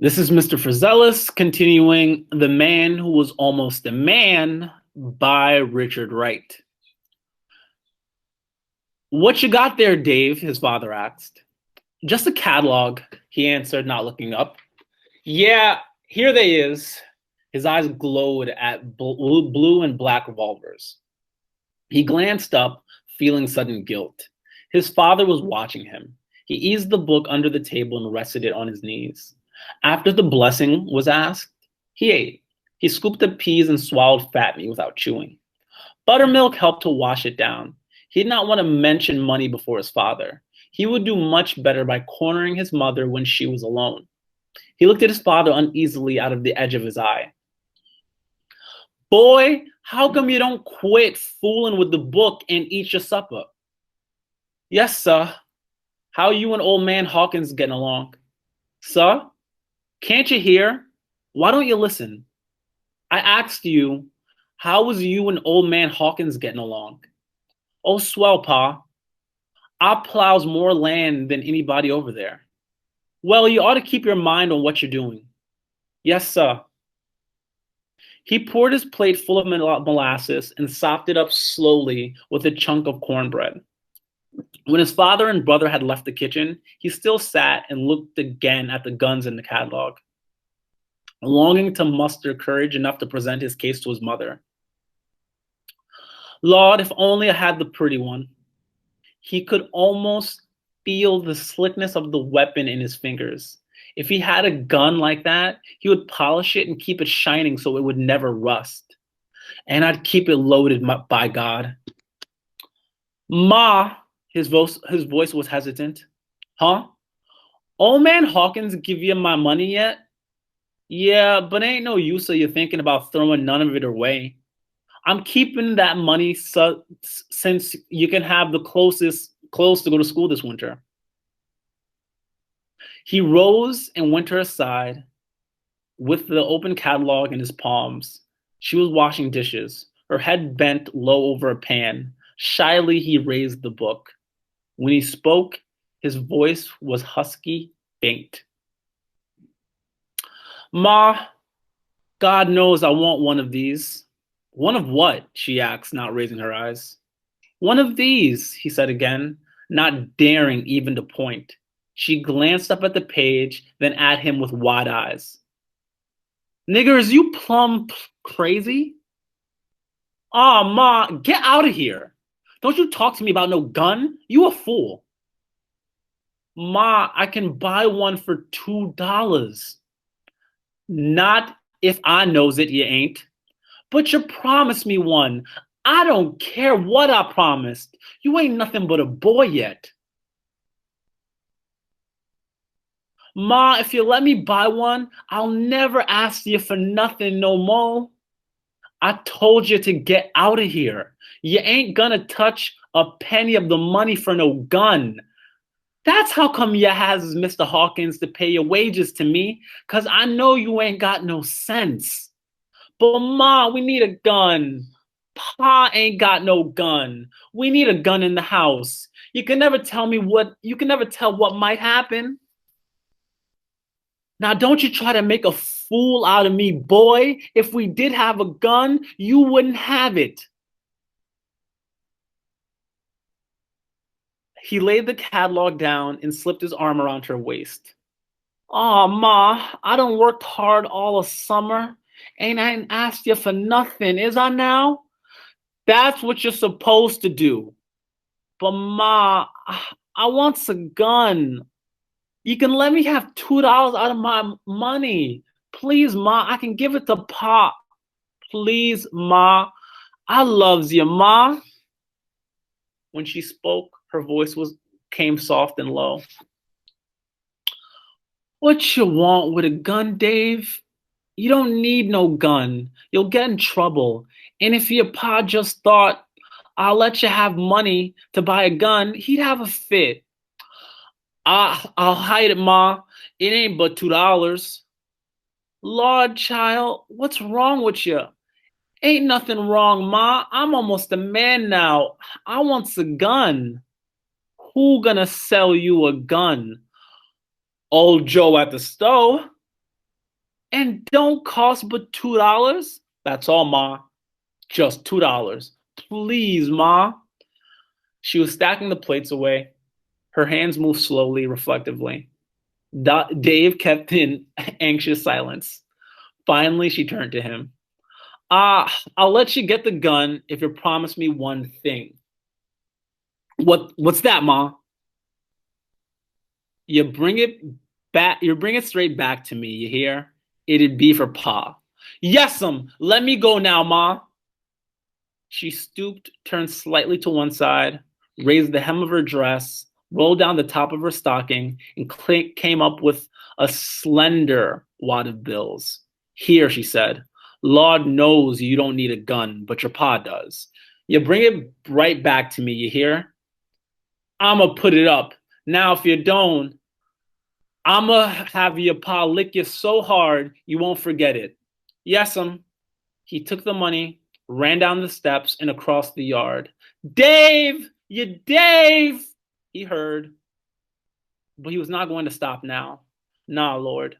This is Mr. Frizellis continuing The Man Who Was Almost a Man by Richard Wright. What you got there, Dave? His father asked. Just a catalog, he answered, not looking up. Yeah, here they is. His eyes glowed at blue and black revolvers. He glanced up, feeling sudden guilt. His father was watching him. He eased the book under the table and rested it on his knees. After the blessing was asked, he ate. He scooped the peas and swallowed fat meat without chewing. Buttermilk helped to wash it down. He did not want to mention money before his father. He would do much better by cornering his mother when she was alone. He looked at his father uneasily out of the edge of his eye. Boy, how come you don't quit fooling with the book and eat your supper? Yes, sir. How you and old man Hawkins getting along? Sir? Can't you hear? Why don't you listen? I asked you, how was you and old man Hawkins getting along? Oh, swell, Pa. I plows more land than anybody over there. Well, you ought to keep your mind on what you're doing. Yes, sir. He poured his plate full of molasses and sopped it up slowly with a chunk of cornbread. When his father and brother had left the kitchen, he still sat and looked again at the guns in the catalog, longing to muster courage enough to present his case to his mother. Lord, if only I had the pretty one. He could almost feel the slickness of the weapon in his fingers. If he had a gun like that, he would polish it and keep it shining so it would never rust. And I'd keep it loaded, by God. Ma, his voice was hesitant. Huh? Old man Hawkins give you my money yet? Yeah, but ain't no use of you thinking about throwing none of it away. I'm keeping that money since you can have the closest clothes to go to school this winter. He rose and went to her side with the open catalog in his palms. She was washing dishes, her head bent low over a pan. Shyly, he raised the book. When he spoke, his voice was husky, faint. Ma, God knows I want one of these. One of what? She asked, not raising her eyes. One of these, he said again, not daring even to point. She glanced up at the page, then at him with wide eyes. Nigger, is you plumb crazy? Aw, Ma, get out of here. Don't you talk to me about no gun. You a fool. Ma, I can buy one for $2. Not if I knows it, you ain't. But you promised me one. I don't care what I promised. You ain't nothing but a boy yet. Ma, if you let me buy one, I'll never ask you for nothing no more. I told you to get out of here. You ain't gonna touch a penny of the money for no gun. That's how come you has Mr. Hawkins to pay your wages to me, cause I know you ain't got no sense. But Ma, we need a gun. Pa ain't got no gun. We need a gun in the house. You can never tell what might happen. Now, don't you try to make a fool out of me, boy. If we did have a gun, you wouldn't have it. He laid the catalog down and slipped his arm around her waist. Aw, Ma, I done worked hard all of summer. Ain't I asked you for nothing, is I now? That's what you're supposed to do. But Ma, I want a gun. You can let me have $2 out of my money. Please, Ma, I can give it to Pa. Please, Ma. I loves you, Ma. When she spoke, her voice came soft and low. What you want with a gun, Dave? You don't need no gun. You'll get in trouble. And if your pa just thought, I'll let you have money to buy a gun, he'd have a fit. I'll hide it, Ma. It ain't but $2. Lord, child, what's wrong with you? Ain't nothing wrong, Ma. I'm almost a man now. I want a gun. Who gonna sell you a gun? Old Joe at the stove. And don't cost but $2? That's all, Ma. Just $2. Please, Ma. She was stacking the plates away. Her hands moved slowly, reflectively. Dave kept in anxious silence. Finally, she turned to him. I'll let you get the gun if you promise me one thing. What's that, Ma? You bring it straight back to me, you hear? It'd be for Pa. Yes'm, let me go now, Ma. She stooped, turned slightly to one side, raised the hem of her dress, rolled down the top of her stocking, and came up with a slender wad of bills. Here, she said, Lord knows you don't need a gun, but your Pa does. You bring it right back to me, you hear? I'ma put it up. Now, if you don't, I'ma have your Pa lick you so hard you won't forget it. Yes'm. He took the money, ran down the steps and across the yard. Dave! You Dave! He heard. But he was not going to stop now. Nah, Lord.